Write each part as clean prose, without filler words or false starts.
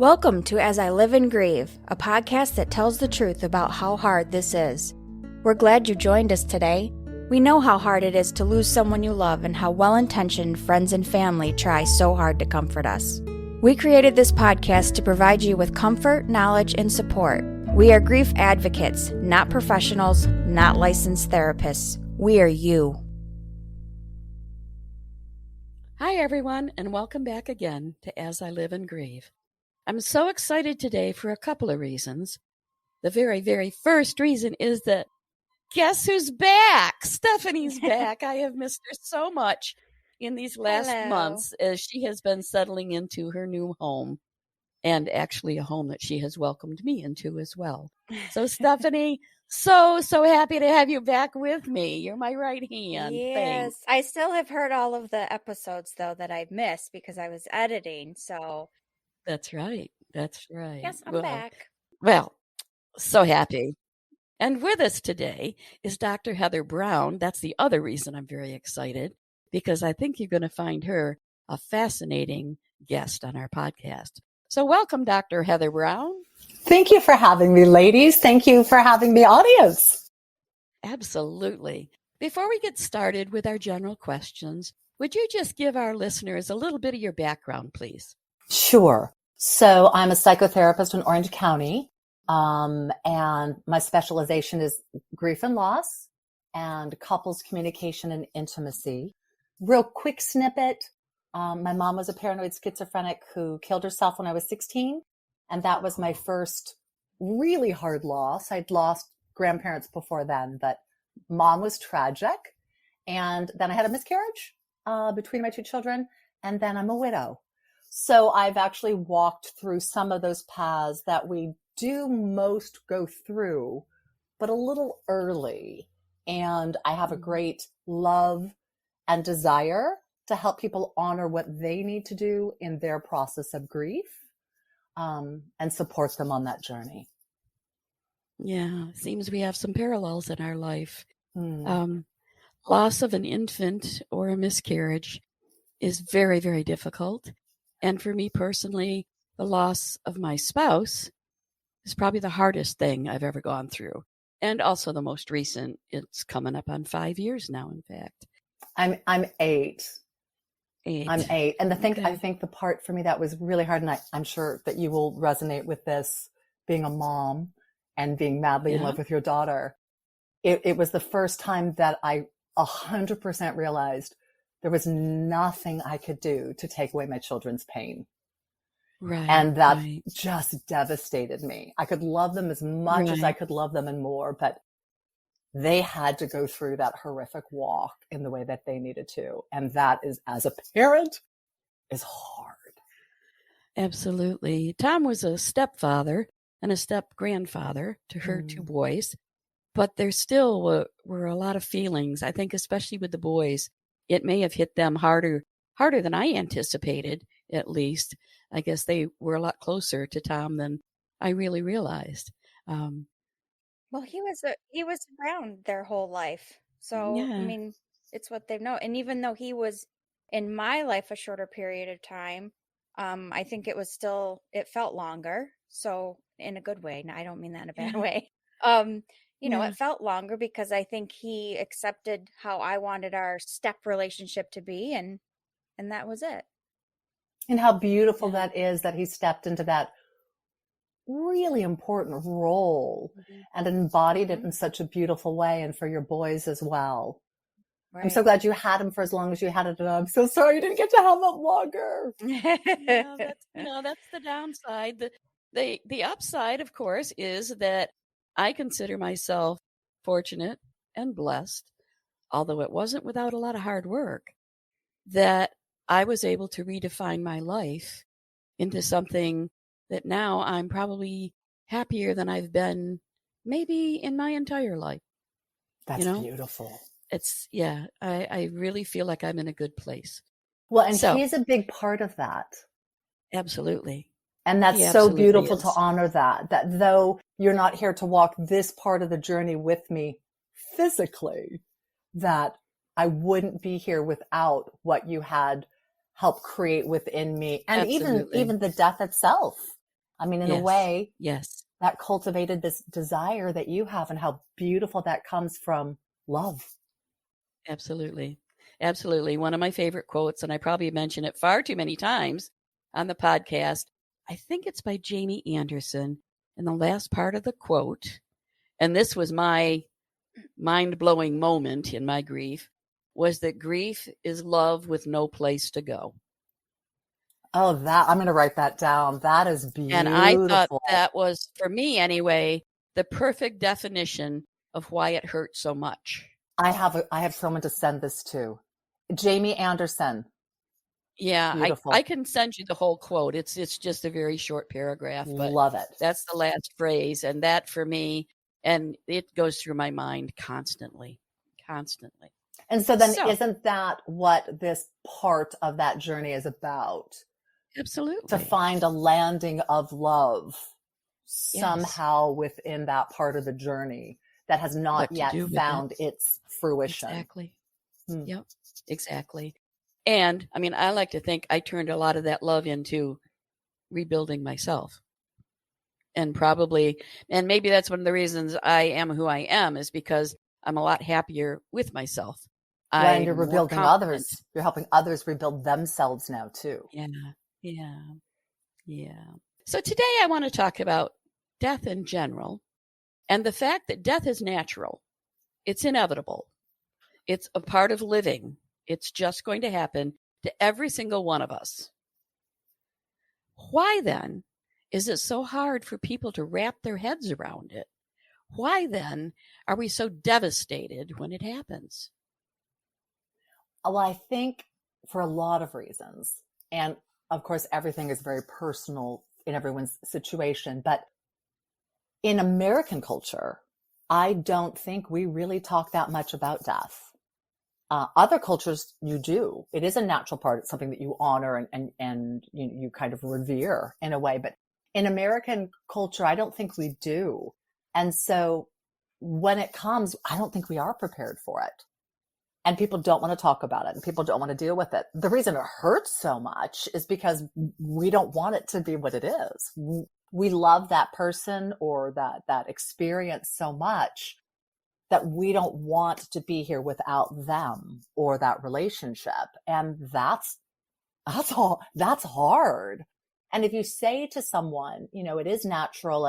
Welcome to As I Live and Grieve, a podcast that tells the truth about how hard this is. We're glad you joined us today. We know how hard it is to lose someone you love and how well-intentioned friends and family try so hard to comfort us. We created this podcast to provide you with comfort, knowledge, and support. We are grief advocates, not professionals, not licensed therapists. We are you. Hi, everyone, and welcome back again to As I Live and Grieve. I'm so excited today for a couple of reasons. The very, very first reason is that guess who's back? Stephanie's back. I have missed her so much in these last months as she has been settling into her new home, and actually a home that she has welcomed me into as well. So, Stephanie, so happy to have you back with me. You're my right hand. Yes, Thanks. I still have heard all of the episodes, though, that I've missed because I was editing, so... That's right. That's right. Yes, I'm back. Well, so happy. And with us today is Dr. Heather Browne. That's the other reason I'm very excited, because I think you're going to find her a fascinating guest on our podcast. So welcome, Dr. Heather Browne. Thank you for having me, ladies. Thank you for having the audience. Absolutely. Before we get started with our general questions, would you just give our listeners a little bit of your background, please? Sure. So I'm a psychotherapist in Orange County, and my specialization is grief and loss and couples communication and intimacy. Real quick snippet. My mom was a paranoid schizophrenic who killed herself when I was 16. And that was my first really hard loss. I'd lost grandparents before then, but mom was tragic. And then I had a miscarriage between my two children. And then I'm a widow. So I've actually walked through some of those paths that we do most go through, but a little early. And I have a great love and desire to help people honor what they need to do in their process of grief, and support them on that journey. Yeah, seems we have some parallels in our life. Loss of an infant or a miscarriage is very, very difficult. And for me personally, the loss of my spouse is probably the hardest thing I've ever gone through. And also the most recent. It's coming up on 5 years now, in fact. I'm 8. I'm 8. And Okay. I think the part for me that was really hard, and I'm sure that you will resonate with this, being a mom and being madly in love with your daughter. It was the first time that I 100% realized there was nothing I could do to take away my children's pain. Right. And that just devastated me. I could love them as much as I could love them and more, but they had to go through that horrific walk in the way that they needed to. And that is, as a parent, is hard. Absolutely. Tom was a stepfather and a step-grandfather to her two boys, but there still were a lot of feelings. I think especially with the boys, it may have hit them harder than I anticipated, at least. I guess they were a lot closer to Tom than I really realized. Well, he was around their whole life. So, Yeah. I mean, it's what they've known. And even though he was in my life a shorter period of time, I think it felt longer. So in a good way. No, I don't mean that in a bad way. It felt longer because I think he accepted how I wanted our step relationship to be. And that was it. And how beautiful that is that he stepped into that really important role and embodied it in such a beautiful way, and for your boys as well. Right. I'm so glad you had him for as long as you had it, and I'm so sorry you didn't get to have him longer. That's the downside. The upside, of course, is that I consider myself fortunate and blessed, although it wasn't without a lot of hard work, that I was able to redefine my life into something that now I'm probably happier than I've been maybe in my entire life. That's beautiful. I really feel like I'm in a good place. Well, and he's a big part of that. Absolutely. And that's so beautiful to honor that though you're not here to walk this part of the journey with me physically, that I wouldn't be here without what you had helped create within me. And even the death itself I mean, in a Yes. way, Yes. that cultivated this desire that you have, and how beautiful that comes from love. Absolutely. Absolutely. One of my favorite quotes, and I probably mention it far too many times on the podcast. I think it's by Jamie Anderson. And the last part of the quote, and this was my mind-blowing moment in my grief, was that grief is love with no place to go. Oh, I'm going to write that down. That is beautiful. And I thought that was, for me anyway, the perfect definition of why it hurt so much. I have someone to send this to. Jamie Anderson. Yeah, I can send you the whole quote. It's just a very short paragraph, but love it. That's the last phrase, and that for me, and it goes through my mind constantly. And so then, isn't that what this part of that journey is about? Absolutely. To find a landing of love somehow within that part of the journey that has not yet found its fruition. Exactly. Yep, exactly. And I mean, I like to think I turned a lot of that love into rebuilding myself. And maybe that's one of the reasons I am who I am, is because I'm a lot happier with myself. When you're rebuilding others, you're helping others rebuild themselves now too. Yeah. So today I want to talk about death in general, and the fact that death is natural. It's inevitable. It's a part of living. It's just going to happen to every single one of us. Why then is it so hard for people to wrap their heads around it? Why then are we so devastated when it happens? Well, I think for a lot of reasons. And of course, everything is very personal in everyone's situation. But in American culture, I don't think we really talk that much about death. Other cultures, you do. It is a natural part. It's something that you honor and you kind of revere in a way. But in American culture, I don't think we do. And so when it comes, I don't think we are prepared for it. And people don't want to talk about it, and people don't want to deal with it. The reason it hurts so much is because we don't want it to be what it is. We love that person or that experience so much that we don't want to be here without them or that relationship. And that's hard. And if you say to someone, it is natural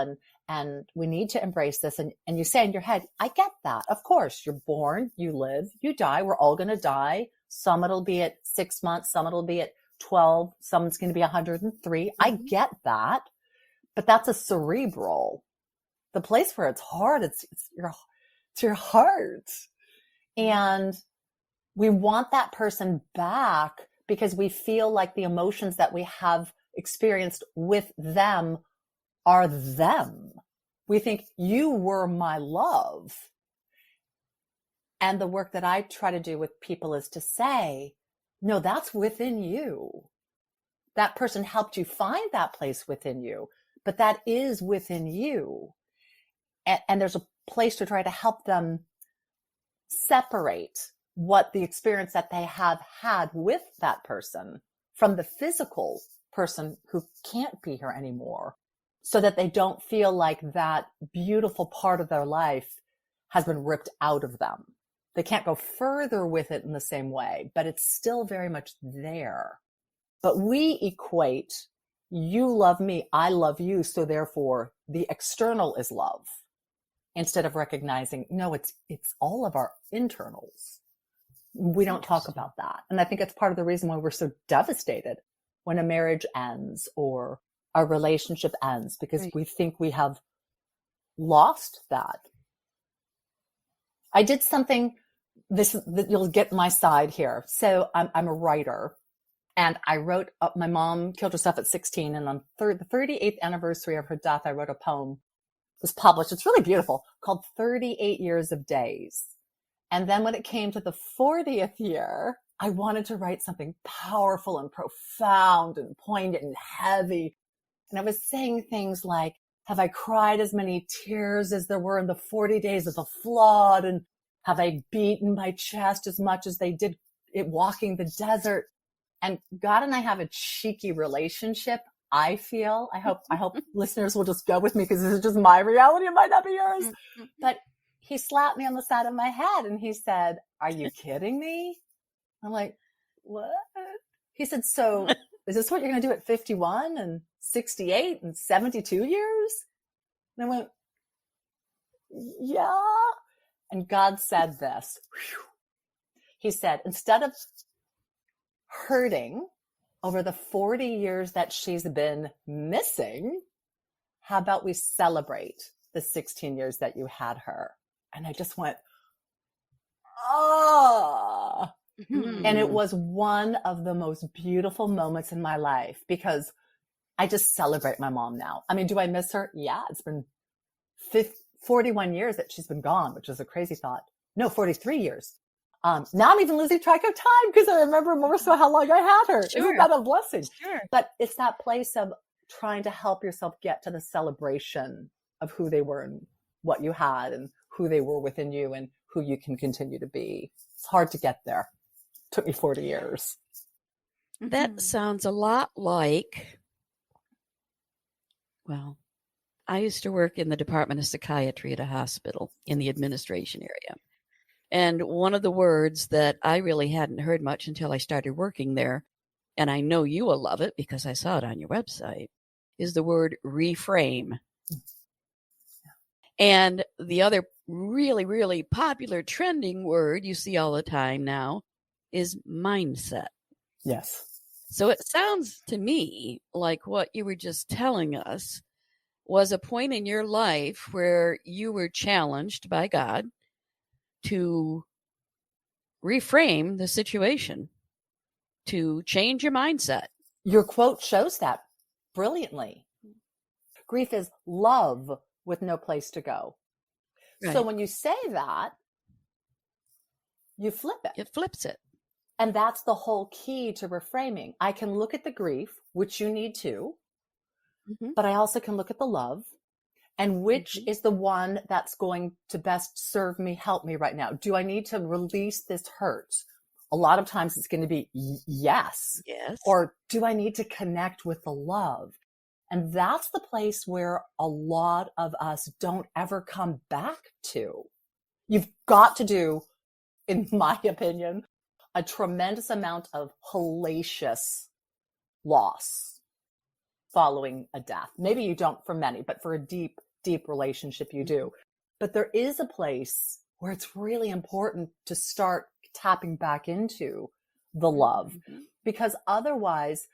and we need to embrace this, and you say in your head, I get that. Of course, you're born, you live, you die. We're all going to die. Some it'll be at 6 months, some it'll be at 12, someone's going to be 103. Mm-hmm. I get that. But that's a cerebral. The place where it's hard, it's your heart. And we want that person back because we feel like the emotions that we have experienced with them are them. We think you were my love. And the work that I try to do with people is to say, no, that's within you. That person helped you find that place within you, but that is within you. And there's a place to try to help them separate what the experience that they have had with that person from the physical person who can't be here anymore, so that they don't feel like that beautiful part of their life has been ripped out of them. They can't go further with it in the same way, but it's still very much there. But we equate, you love me, I love you, so therefore the external is love, instead of recognizing, no, it's all of our internals. We don't talk about that. And I think it's part of the reason why we're so devastated when a marriage ends or a relationship ends, because we think we have lost that. I did something, you'll get my side here. So I'm a writer, and I wrote, my mom killed herself at 16, and on the 38th anniversary of her death, I wrote a poem. It was published. It's really beautiful, called 38 Years of Days. And then when it came to the 40th year, I wanted to write something powerful and profound and poignant and heavy. And I was saying things like, have I cried as many tears as there were in the 40 days of the flood? And have I beaten my chest as much as they did it walking the desert? And God and I have a cheeky relationship. I feel. I hope listeners will just go with me because this is just my reality. It might not be yours. But he slapped me on the side of my head and he said, "Are you kidding me?" I'm like, "What?" He said, "So is this what you're going to do at 51 and 68 and 72 years?" And I went, "Yeah." And God said this. He said, instead of hurting over the 40 years that she's been missing, how about we celebrate the 16 years that you had her? And I just went, oh. And it was one of the most beautiful moments in my life because I just celebrate my mom now. I mean, do I miss her? Yeah, it's been 41 years that she's been gone, which is a crazy thought. No, 43 years. Now I'm even losing track of time because I remember more so how long I had her. Sure. Isn't that a blessing? Sure. But it's that place of trying to help yourself get to the celebration of who they were and what you had and who they were within you and who you can continue to be. It's hard to get there. It took me 40 years. That sounds a lot like, well, I used to work in the Department of Psychiatry at a hospital in the administration area. And one of the words that I really hadn't heard much until I started working there, and I know you will love it because I saw it on your website, is the word reframe. And the other really, really popular trending word you see all the time now is mindset. Yes. So it sounds to me like what you were just telling us was a point in your life where you were challenged by God to reframe the situation, to change your mindset. Your quote shows that brilliantly. Grief is love with no place to go. Right. So when you say that, you flip it. It flips it. And that's the whole key to reframing. I can look at the grief, which you need to, but I also can look at the love. And which is the one that's going to best serve me, help me right now? Do I need to release this hurt? A lot of times it's going to be yes. Or do I need to connect with the love? And that's the place where a lot of us don't ever come back to. You've got to do, in my opinion, a tremendous amount of hellacious loss following a death. Maybe you don't for many, but for a deep relationship you do. But there is a place where it's really important to start tapping back into the love, because otherwise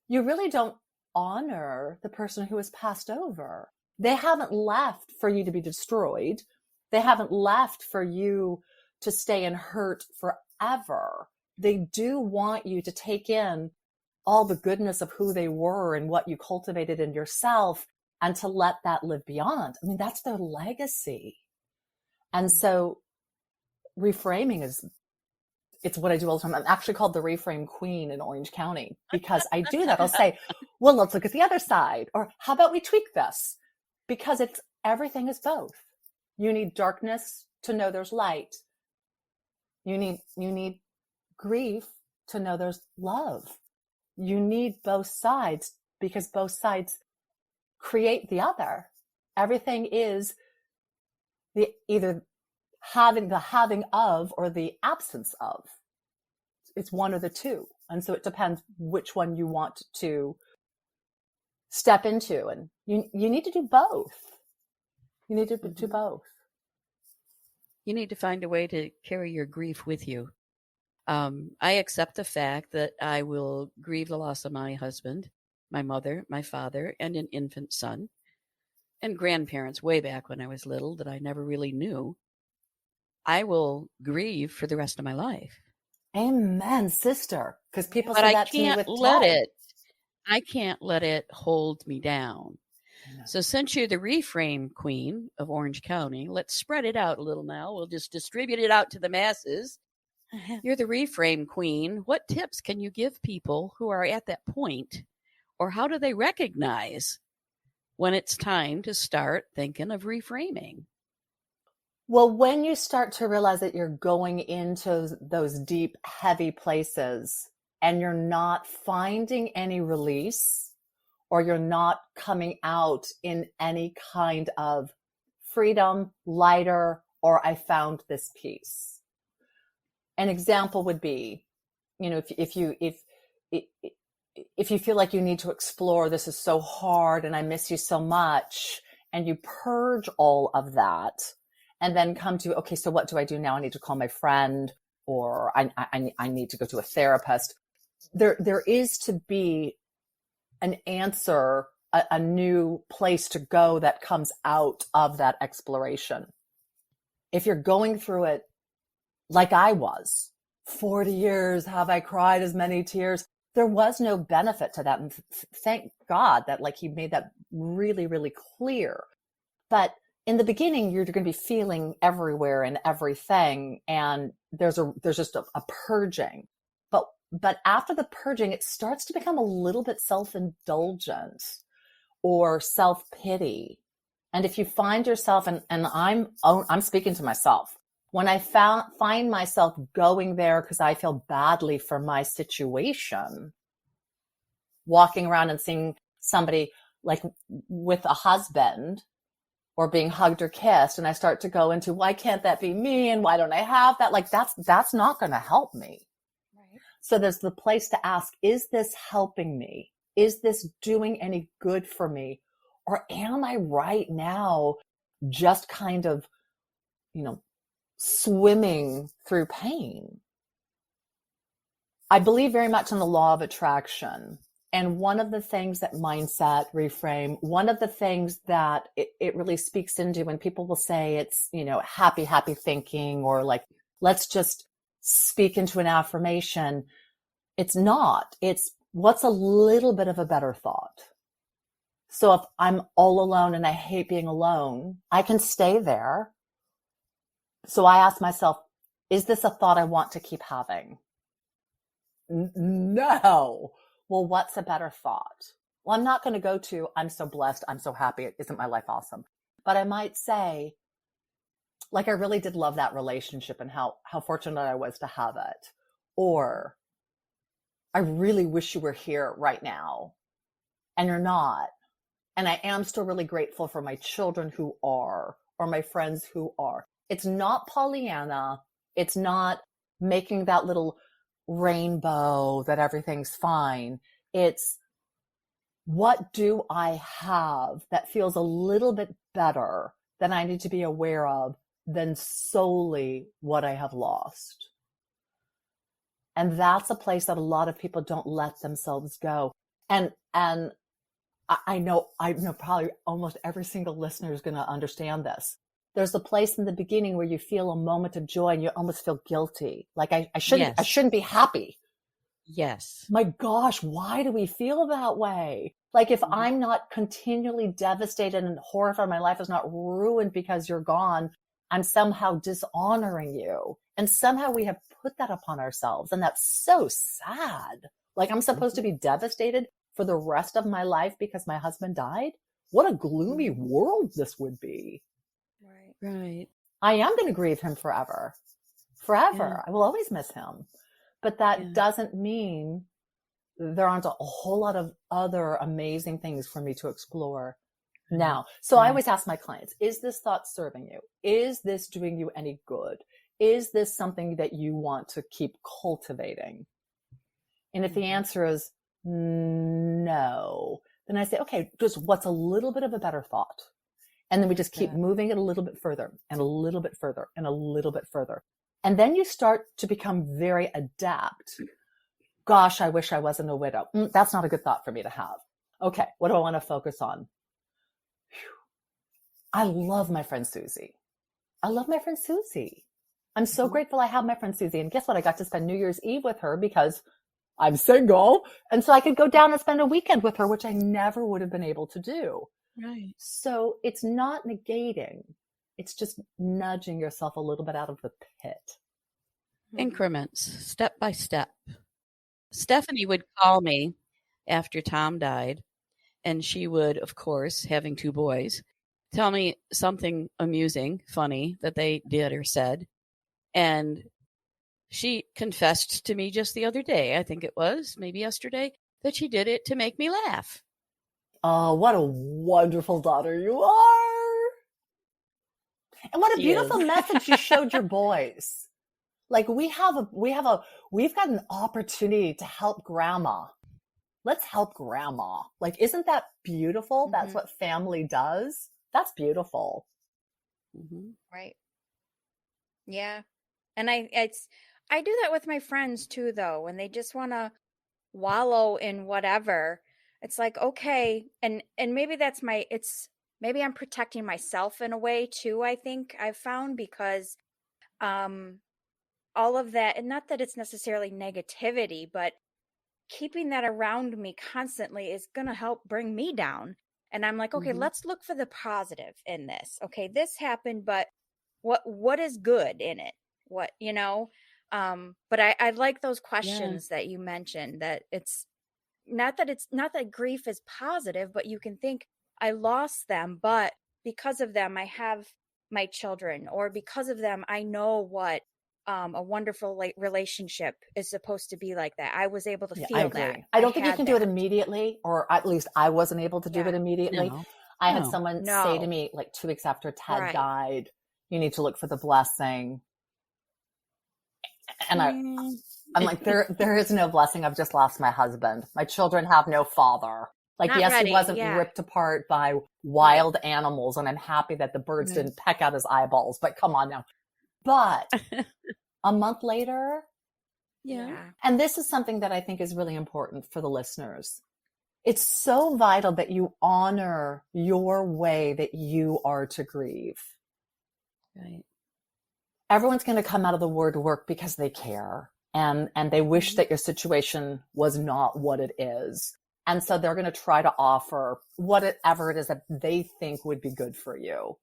you really don't honor the person who has passed over. They haven't left for you to be destroyed. They haven't left for you to stay in hurt forever. They do want you to take in all the goodness of who they were and what you cultivated in yourself, and to let that live beyond. I mean, that's their legacy. And so reframing it's what I do all the time. I'm actually called the reframe queen in Orange County because I do that. I'll say, well, let's look at the other side. Or how about we tweak this? Because everything is both. You need darkness to know there's light. You need grief to know there's love. You need both sides because both sides create the other. Everything is either the having of or the absence of. It's one or the two. And so it depends which one you want to step into. And you need to do both. You need to do both. You need to find a way to carry your grief with you. I accept the fact that I will grieve the loss of my husband, my mother, my father, and an infant son, and grandparents way back when I was little that I never really knew. I will grieve for the rest of my life. Amen, sister. Because people say that to me with I can't let it hold me down. No. So since you're the reframe queen of Orange County, let's spread it out a little now. We'll just distribute it out to the masses. You're the reframe queen. What tips can you give people who are at that point? Or how do they recognize when it's time to start thinking of reframing? Well, when you start to realize that you're going into those deep, heavy places and you're not finding any release, or you're not coming out in any kind of freedom, lighter, or I found this peace. An example would be, if you feel like you need to explore, this is so hard and I miss you so much, and you purge all of that and then come to, okay, so what do I do now? I need to call my friend, or I need to go to a therapist. There is to be an answer, a new place to go that comes out of that exploration. If you're going through it like I was, 40 years, have I cried as many tears? There was no benefit to that. And thank God that he made that really, really clear. But in the beginning, you're going to be feeling everywhere and everything. And there's just a purging. But after the purging, it starts to become a little bit self-indulgent or self-pity. And if you find yourself, and I'm speaking to myself, when I find myself going there because I feel badly for my situation, walking around and seeing somebody with a husband or being hugged or kissed, and I start to go into, why can't that be me? And why don't I have that? That's not going to help me. Right. So there's the place to ask, is this helping me? Is this doing any good for me? Or am I right now just kind of, swimming through pain? I believe very much in the law of attraction. And one of the things that mindset, reframe, one of the things that it really speaks into when people will say it's, happy thinking, or let's just speak into an affirmation. It's not. It's what's a little bit of a better thought. So if I'm all alone and I hate being alone, I can stay there. So I ask myself, is this a thought I want to keep having? No. Well, what's a better thought? Well, I'm not going to go to, I'm so blessed, I'm so happy, isn't my life awesome? But I might say, I really did love that relationship and how fortunate I was to have it. Or, I really wish you were here right now. And you're not. And I am still really grateful for my children who are, or my friends who are. It's not Pollyanna. It's not making that little rainbow that everything's fine. It's, what do I have that feels a little bit better that I need to be aware of than solely what I have lost? And that's a place that a lot of people don't let themselves go. And I know probably almost every single listener is going to understand this. There's a place in the beginning where you feel a moment of joy and you almost feel guilty. I shouldn't be happy. Yes. My gosh, why do we feel that way? If I'm not continually devastated and horrified, my life is not ruined because you're gone, I'm somehow dishonoring you. And somehow we have put that upon ourselves. And that's so sad. I'm supposed to be devastated for the rest of my life because my husband died? What a gloomy world this would be. Right. I am going to grieve him forever. Forever. Yeah. I will always miss him. But that doesn't mean there aren't a whole lot of other amazing things for me to explore now. So I always ask my clients, is this thought serving you? Is this doing you any good? Is this something that you want to keep cultivating? And if the answer is no, then I say, okay, just what's a little bit of a better thought? And then we just keep moving it a little bit further and a little bit further and a little bit further. And then you start to become very adept. Gosh, I wish I wasn't a widow. That's not a good thought for me to have. Okay, what do I want to focus on? I love my friend Susie. I'm so grateful I have my friend Susie. And guess what? I got to spend New Year's Eve with her because I'm single. And so I could go down and spend a weekend with her, which I never would have been able to do. Right. So it's not negating. It's just nudging yourself a little bit out of the pit. Increments, step by step. Stephanie would call me after Tom died, and she would, of course, having two boys, tell me something amusing, funny that they did or said. And she confessed to me just the other day, I think it was, maybe yesterday, that she did it to make me laugh. Oh, what a wonderful daughter you are. And what a beautiful message you showed your boys. Like we've got an opportunity to help grandma. Let's help grandma. Like, isn't that beautiful? Mm-hmm. That's what family does. That's beautiful. Mm-hmm. Right. Yeah. And I do that with my friends too, though, when they just want to wallow in whatever. It's like, okay. And maybe maybe I'm protecting myself in a way too, I think I've found, because, all of that, and not that it's necessarily negativity, but keeping that around me constantly is going to help bring me down. And I'm like, okay, let's look for the positive in this. Okay, this happened, but what is good in it? What, but I like those questions that you mentioned, that it's not that grief is positive, but you can think, I lost them, but because of them, I have my children, or because of them, I know what a wonderful relationship is supposed to be like that. I was able to feel that. I don't think you can do it immediately, or at least I wasn't able to do it immediately. No. I had someone say to me like 2 weeks after Ted died, you need to look for the blessing. And I'm like, there is no blessing. I've just lost my husband. My children have no father. Like, yes, he wasn't ripped apart by wild animals, and I'm happy that the birds didn't peck out his eyeballs, but come on now. But a month later, and this is something that I think is really important for the listeners. It's so vital that you honor your way that you are to grieve. Right. Everyone's going to come out of the word work because they care, and they wish that your situation was not what it is. And so they're going to try to offer whatever it is that they think would be good for you.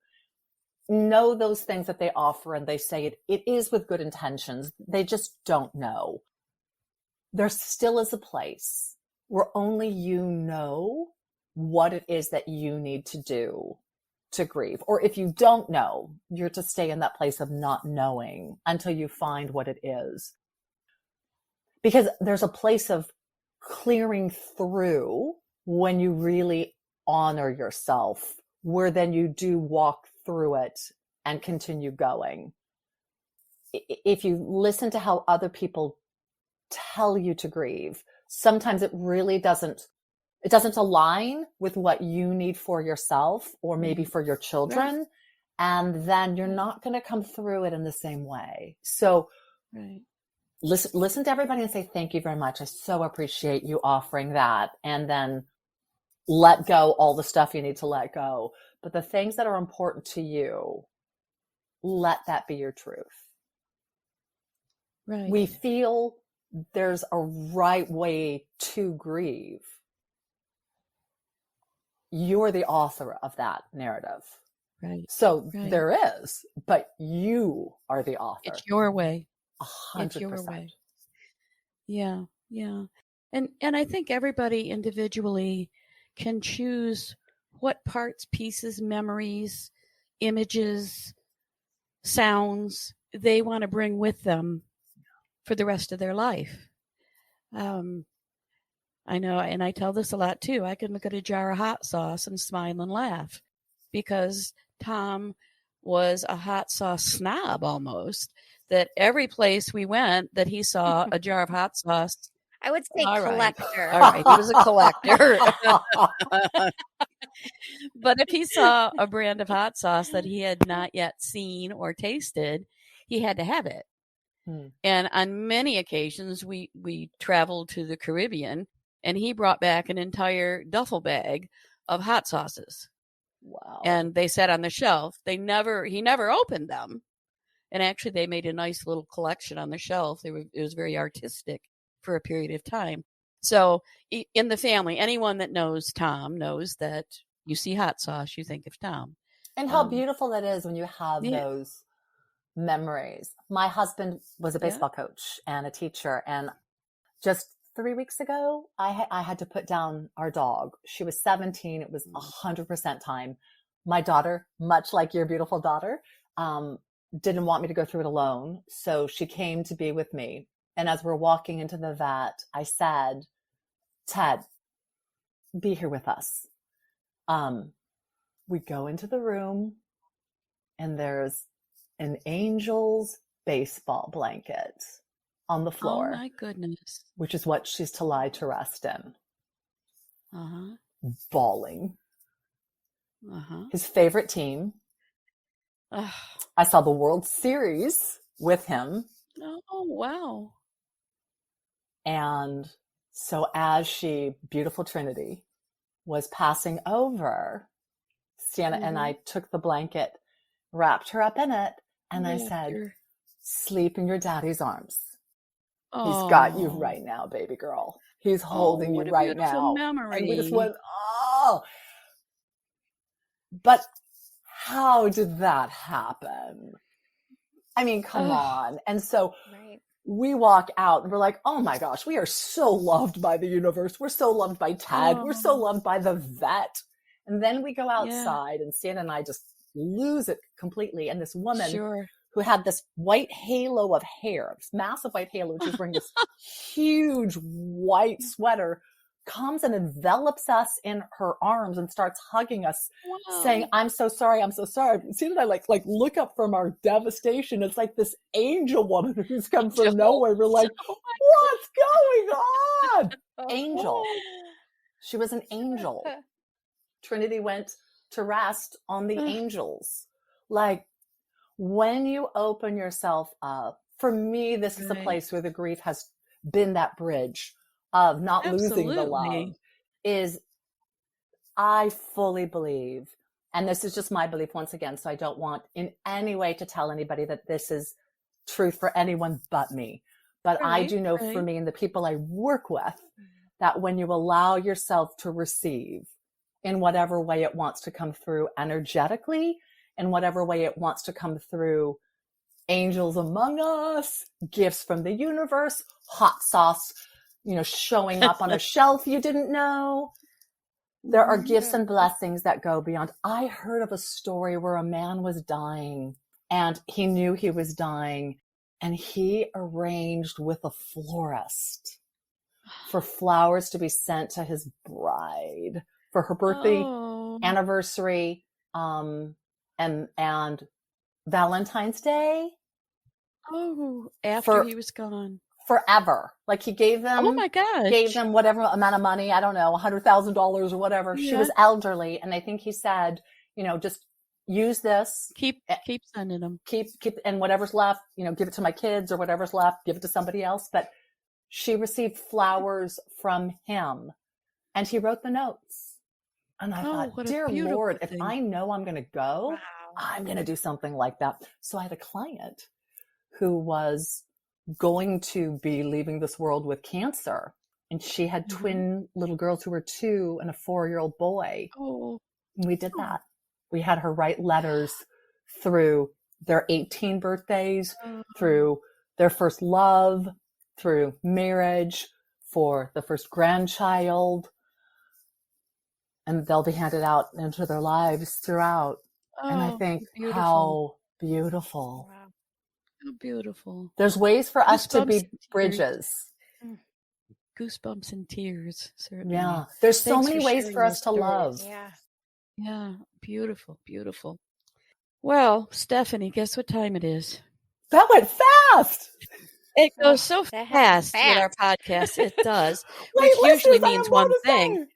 Know those things that they offer, and they say it is with good intentions. They just don't know. There still is a place where only you know what it is that you need to do to grieve. Or if you don't know, you're to stay in that place of not knowing until you find what it is. Because there's a place of clearing through when you really honor yourself, where then you do walk through it and continue going. If you listen to how other people tell you to grieve, sometimes it really doesn't align with what you need for yourself, or maybe for your children. Right. And then you're not going to come through it in the same way. So listen to everybody and say, thank you very much. I so appreciate you offering that. And then let go all the stuff you need to let go. But the things that are important to you, let that be your truth. Right. We feel there's a right way to grieve. You're the author of that narrative. Right. So there is, but you are the author. It's your way. 100%. It's your way. Yeah. Yeah. And I think everybody individually can choose what parts, pieces, memories, images, sounds they want to bring with them for the rest of their life. I know, and I tell this a lot too. I can look at a jar of hot sauce and smile and laugh, because Tom was a hot sauce snob almost, that every place we went that he saw a jar of hot sauce. I would say collector. All right. He was a collector. But if he saw a brand of hot sauce that he had not yet seen or tasted, he had to have it. And on many occasions, we traveled to the Caribbean, and he brought back an entire duffel bag of hot sauces. Wow. And they sat on the shelf. He never opened them. And actually, they made a nice little collection on the shelf. It was very artistic for a period of time. So in the family, anyone that knows Tom knows that you see hot sauce, you think of Tom. And how beautiful that is when you have those memories. My husband was a baseball coach and a teacher, and just 3 weeks ago, I had to put down our dog. She was 17. It was 100% time. My daughter, much like your beautiful daughter, didn't want me to go through it alone. So she came to be with me. And as we're walking into the vet, I said, Ted, be here with us. We go into the room and there's an angel's baseball blanket on the floor. Oh my goodness. Which is what she's to lie to rest in. Uh-huh. Bawling. Uh-huh. His favorite team. I saw the World Series with him. Oh, wow. And so as beautiful Trinity, was passing over, Sienna and I took the blanket, wrapped her up in it, and I said, sleep in your daddy's arms. He's got you right now, baby girl. He's holding you right now. Memory. And we just went, oh. But how did that happen? I mean, come on. And so we walk out and we're like, oh my gosh, we are so loved by the universe. We're so loved by Ted. We're so loved by the vet. And then we go outside and Sienna and I just lose it completely. And this woman who had this white halo of hair, this massive white halo, she's wearing this huge white sweater, comes and envelops us in her arms and starts hugging us, saying, I'm so sorry. I'm so sorry. Sienna and I like look up from our devastation. It's like this angel woman who's come from nowhere. We're like, what's going on? Angel. She was an angel. Trinity went to rest on the angels. Like, when you open yourself up, for me, this is a place where the grief has been that bridge of not losing the love. Is I fully believe, and this is just my belief once again, so I don't want in any way to tell anybody that this is truth for anyone but me. But I do know for me and the people I work with, that when you allow yourself to receive in whatever way it wants to come through energetically, in whatever way it wants to come through, angels among us, gifts from the universe, hot sauce, showing up on a shelf you didn't know. There are gifts and blessings that go beyond. I heard of a story where a man was dying and he knew he was dying, and he arranged with a florist for flowers to be sent to his bride for her birthday, anniversary, and Valentine's Day. After he was gone. Forever. Like he gave them, gave them whatever amount of money. I don't know, $100,000 or whatever. Yeah. She was elderly. And I think he said, just use this. Keep sending them. Keep, and whatever's left, give it to my kids, or whatever's left, give it to somebody else. But she received flowers from him and he wrote the notes. And I thought, dear Lord, if I know I'm going to go, I'm going to do something like that. So I had a client who was going to be leaving this world with cancer. And she had twin little girls who were 2 and a 4-year-old boy. And we did that. We had her write letters through their 18 birthdays, through their first love, through marriage, for the first grandchild. And they'll be handed out into their lives throughout. And I think, how beautiful. Wow. How beautiful. There's ways for us to be bridges. Goosebumps and tears, certainly. Yeah. There's so many ways for us to love. Yeah. Beautiful, beautiful. Well, Stephanie, guess what time it is? That went fast. It goes so fast with our podcast. It does. Which usually means one thing.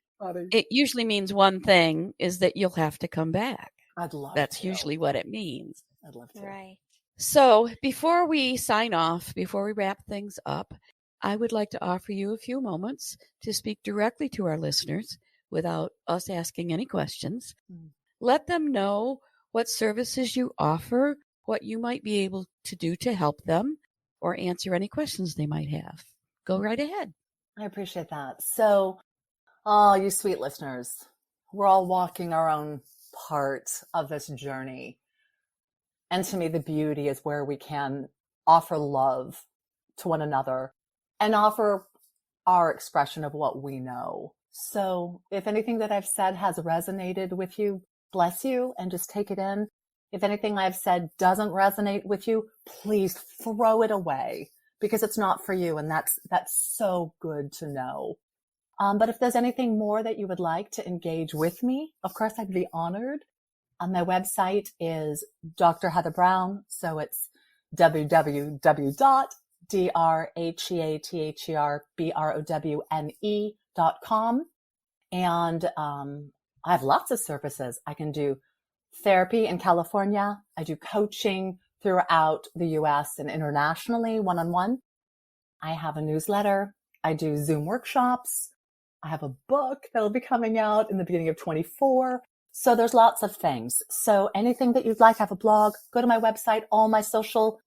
It usually means one thing, is that you'll have to come back. I'd love That's to. usually what it means. I'd love to. Right. So before we sign off, before we wrap things up, I would like to offer you a few moments to speak directly to our listeners without us asking any questions. Let them know what services you offer, what you might be able to do to help them, or answer any questions they might have. Go right ahead. I appreciate that. So, you sweet listeners, we're all walking our own part of this journey. And to me, the beauty is where we can offer love to one another and offer our expression of what we know. So if anything that I've said has resonated with you, bless you, and just take it in. If anything I've said doesn't resonate with you, please throw it away, because it's not for you. And that's so good to know. But if there's anything more that you would like to engage with me, of course, I'd be honored. My website is Dr. Heather Browne. So it's www.DrHeatherBrowne.com. And I have lots of services. I can do therapy in California. I do coaching throughout the US and internationally, one-on-one. I have a newsletter. I do Zoom workshops. I have a book that will be coming out in the beginning of 24. So there's lots of things. So anything that you'd like, I have a blog, go to my website. All my social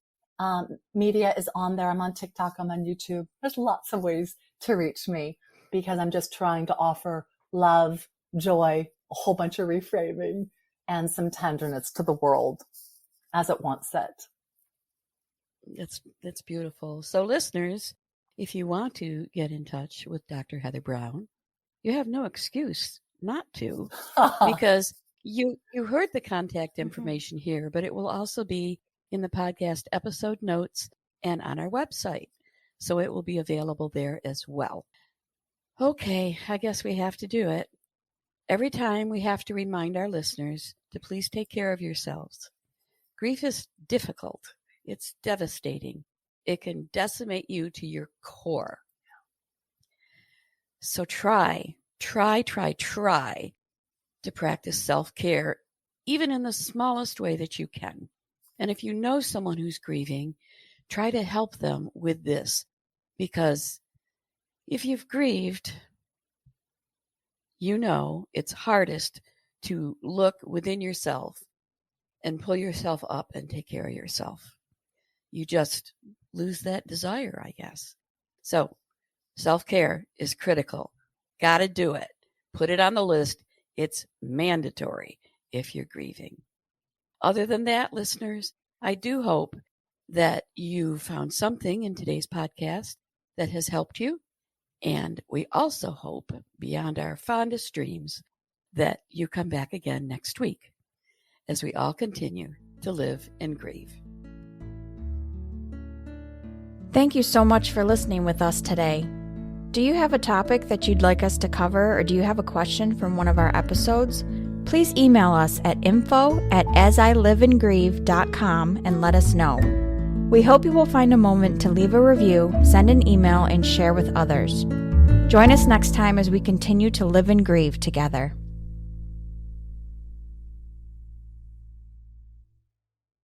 media is on there. I'm on TikTok. I'm on YouTube. There's lots of ways to reach me because I'm just trying to offer love, joy, a whole bunch of reframing, and some tenderness to the world as it wants it. That's beautiful. So listeners, if you want to get in touch with Dr. Heather Browne, you have no excuse not to, because you heard the contact information here, but it will also be in the podcast episode notes and on our website. So it will be available there as well. Okay, I guess we have to do it. Every time we have to remind our listeners to please take care of yourselves. Grief is difficult. It's devastating. It can decimate you to your core. So try to practice self-care, even in the smallest way that you can. And if you know someone who's grieving, try to help them with this, because if you've grieved, you know it's hardest to look within yourself and pull yourself up and take care of yourself. You just lose that desire, I guess. So self-care is critical. Got to do it. Put it on the list. It's mandatory if you're grieving. Other than that, listeners, I do hope that you found something in today's podcast that has helped you. And we also hope, beyond our fondest dreams, that you come back again next week as we all continue to live and grieve. Thank you so much for listening with us today. Do you have a topic that you'd like us to cover, or do you have a question from one of our episodes? Please email us at info@asiliveandgrieve.com and let us know. We hope you will find a moment to leave a review, send an email, and share with others. Join us next time as we continue to live and grieve together.